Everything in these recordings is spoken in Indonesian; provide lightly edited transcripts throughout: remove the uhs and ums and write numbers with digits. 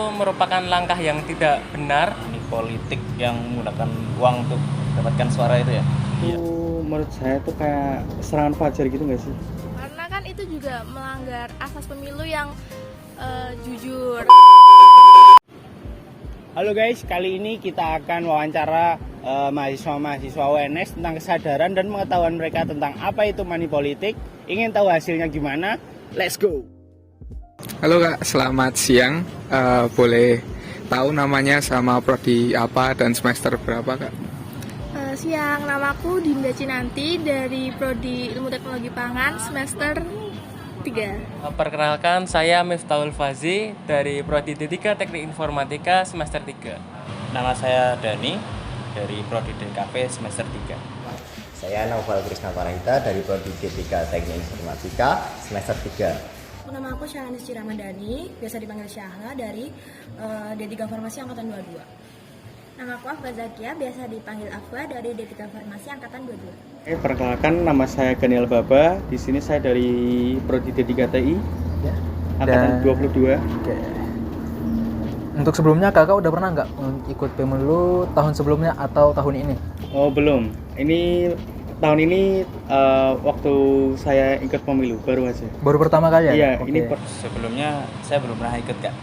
merupakan langkah yang tidak benar. Ini politik yang menggunakan uang untuk mendapatkan suara itu ya. Itu menurut saya tuh kayak serangan fajar gitu nggak sih? Karena kan itu juga melanggar asas pemilu yang jujur. Halo guys, kali ini kita akan wawancara mahasiswa-mahasiswa UNS tentang kesadaran dan pengetahuan mereka tentang apa itu money politik. Ingin tahu hasilnya gimana? Let's go! Halo Kak, selamat siang. Boleh tahu namanya sama prodi apa dan semester berapa Kak? Siang, namaku Dinda Cinanti dari Prodi Ilmu Teknologi Pangan semester 3. Perkenalkan, saya Miftahul Fazi dari Prodi D3 Teknik Informatika semester 3. Nama saya Dani dari Prodi DKV semester 3. Saya Naufal Krisna Parahita dari Prodi D3 Teknik Informatika semester 3. Nama aku Syahlanis Ciramadani, biasa dipanggil Syahla dari D3 Farmasi Angkatan 22. Nama aku Afwa Zakia, biasa dipanggil Afwa dari D3 Farmasi Angkatan 22. Perkenalkan, nama saya Ganiel Baba. Di sini saya dari Prodi D3 TI Angkatan 22. Oke. Untuk sebelumnya kakak udah pernah nggak ikut pemilu tahun sebelumnya atau tahun ini? Oh belum, ini tahun ini waktu saya ikut pemilu baru aja. Baru pertama kali ya? Iya, Oke. ini Sebelumnya saya belum pernah ikut Kak.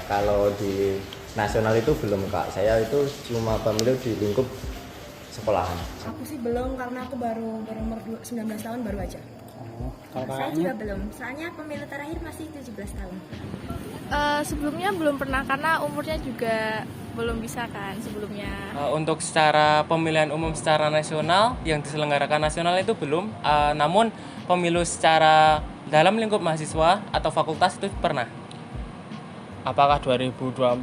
Kalau di nasional itu belum Kak, saya itu cuma pemilu di lingkup sekolahan. Aku sih belum, karena aku baru umur 19 tahun baru aja. Saya juga belum, soalnya pemilu terakhir masih 17 tahun. Sebelumnya belum pernah karena umurnya juga belum bisa kan sebelumnya. Untuk secara pemilihan umum secara nasional yang diselenggarakan nasional itu belum, namun pemilu secara dalam lingkup mahasiswa atau fakultas itu pernah. Apakah 2024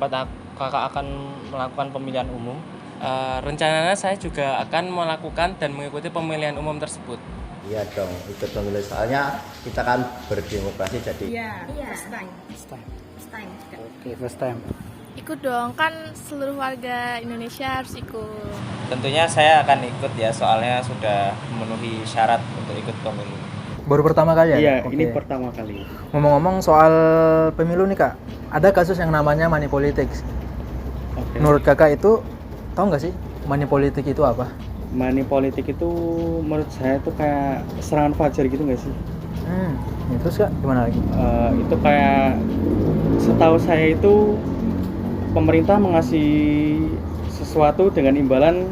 kakak akan melakukan pemilihan umum? Rencananya saya juga akan melakukan dan mengikuti pemilihan umum tersebut. Iya dong, ikut pemilu soalnya kita kan berdemokrasi jadi. Iya. First time. First time juga. Oke, first time. Ikut dong, kan seluruh warga Indonesia harus ikut. Tentunya saya akan ikut ya, soalnya sudah memenuhi syarat untuk ikut pemilu. Baru pertama kali ya? Iya, Oke. ini pertama kali. Ngomong-ngomong soal pemilu nih kak, ada kasus yang namanya money politics. Oke. Menurut kakak itu, tahu nggak sih money politik itu apa? Money politik itu menurut saya tuh kayak serangan fajar gitu nggak sih? Ya, terus kak, gimana lagi? Itu kayak setahu saya itu pemerintah mengasih sesuatu dengan imbalan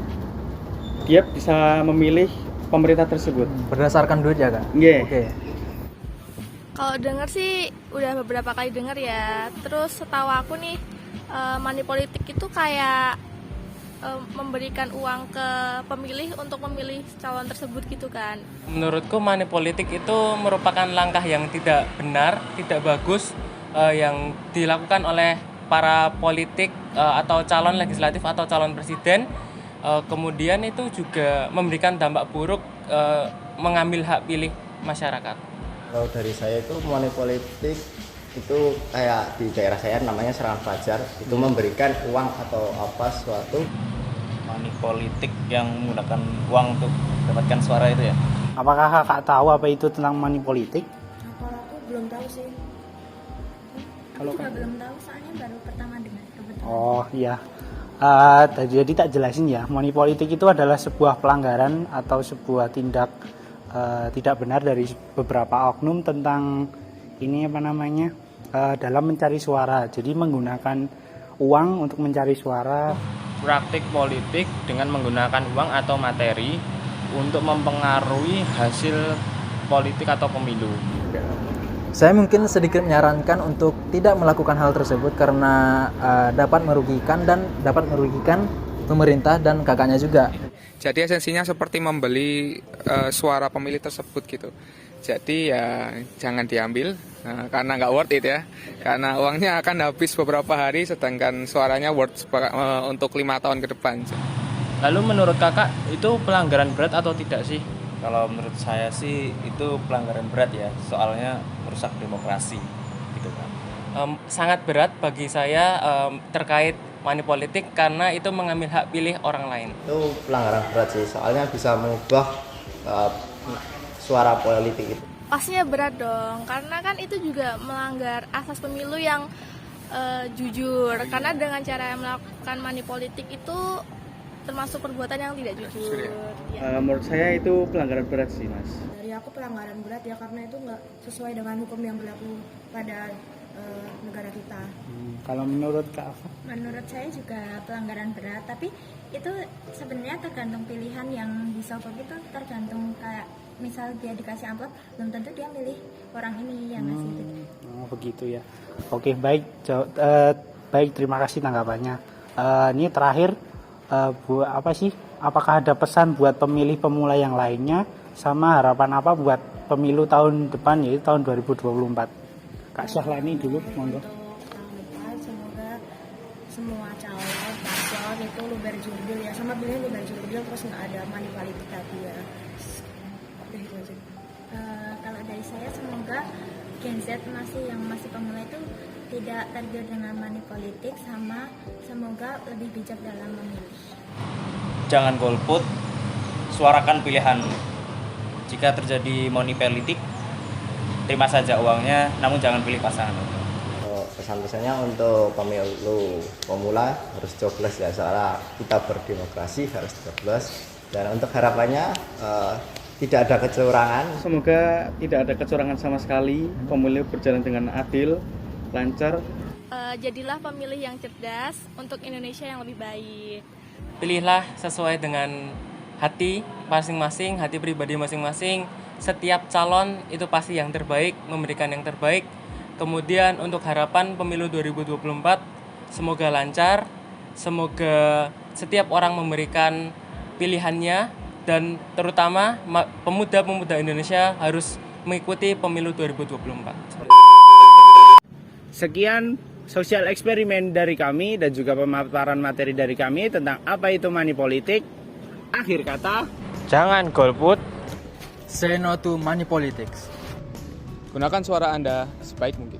dia bisa memilih pemerintah tersebut. Berdasarkan duit ya kak? Iya. Oke. Kalau denger sih udah beberapa kali denger ya. Terus setahu aku nih money politik itu kayak memberikan uang ke pemilih untuk memilih calon tersebut gitu kan. Menurutku money politik itu merupakan langkah yang tidak benar, tidak bagus yang dilakukan oleh para politik atau calon legislatif atau calon presiden. Kemudian itu juga memberikan dampak buruk, mengambil hak pilih masyarakat. Kalau dari saya itu money politik itu kayak di daerah saya namanya serangan fajar, itu memberikan uang atau apa suatu. Money politik yang menggunakan uang untuk mendapatkan suara itu ya. Apakah kakak tahu apa itu tentang money politik? Kalau aku belum tahu sih. Aku juga belum tahu, soalnya baru pertama dengar kebetulan. Oh iya. Jadi tak jelasin ya. Money politik itu adalah sebuah pelanggaran atau sebuah tindak tidak benar dari beberapa oknum tentang ini dalam mencari suara. Jadi menggunakan uang untuk mencari suara. Praktik politik dengan menggunakan uang atau materi untuk mempengaruhi hasil politik atau pemilu. Saya mungkin sedikit menyarankan untuk tidak melakukan hal tersebut karena dapat merugikan pemerintah dan kakaknya juga. Jadi esensinya seperti membeli suara pemilih tersebut gitu. Jadi ya jangan diambil karena nggak worth it ya. Karena uangnya akan habis beberapa hari, sedangkan suaranya worth untuk 5 tahun ke depan. Lalu menurut kakak itu pelanggaran berat atau tidak sih? Kalau menurut saya sih itu pelanggaran berat ya, soalnya merusak demokrasi gitu kan. Sangat berat bagi saya terkait money politik karena itu mengambil hak pilih orang lain. Itu pelanggaran berat sih, soalnya bisa mengubah suara politik itu. Pastinya berat dong, karena kan itu juga melanggar asas pemilu yang jujur, karena dengan cara melakukan money politik itu termasuk perbuatan yang tidak jujur. Ya. Menurut saya itu pelanggaran berat sih, Mas. Dari aku pelanggaran berat ya, karena itu nggak sesuai dengan hukum yang berlaku pada negara kita. Kalau menurut Kak Ava? Menurut saya juga pelanggaran berat, tapi itu sebenarnya tergantung pilihan yang disogok, itu tergantung kayak misal dia dikasih amplop, belum tentu dia milih orang ini yang ngasih gitu. Oh, begitu ya. Oke, baik. Baik, terima kasih tanggapannya. Ini terakhir, apakah ada pesan buat pemilih pemula yang lainnya, sama harapan apa buat pemilu tahun depan, yaitu tahun 2024? Kak Syahlani dulu, monggo. Untuk tahun depan semoga semua calon paslon itu luber jurdil ya, sama bilangnya luber jurdil, terus nggak ada money politik tadi ya. Udah itu aja. Kalau dari saya semoga Gen Z masih pemula itu tidak tergiur dengan money politik, sama semoga lebih bijak dalam memilih. Jangan golput, suarakan pilihanmu. Jika terjadi money politik, terima saja uangnya, namun jangan pilih pasangan. Pesan-pesannya untuk pemilu pemula harus coblos ya, soalnya kita berdemokrasi harus coblos. Dan untuk harapannya tidak ada kecurangan. Semoga tidak ada kecurangan sama sekali, pemilu berjalan dengan adil, lancar. Jadilah pemilih yang cerdas untuk Indonesia yang lebih baik. Pilihlah sesuai dengan hati masing-masing, hati pribadi masing-masing. Setiap calon itu pasti yang terbaik, memberikan yang terbaik. Kemudian untuk harapan pemilu 2024, semoga lancar, semoga setiap orang memberikan pilihannya, dan terutama pemuda-pemuda Indonesia harus mengikuti pemilu 2024. Sekian sosial eksperimen dari kami dan juga pemaparan materi dari kami tentang apa itu money politik. Akhir kata, Jangan golput. Say no to money politics. Gunakan suara Anda sebaik mungkin.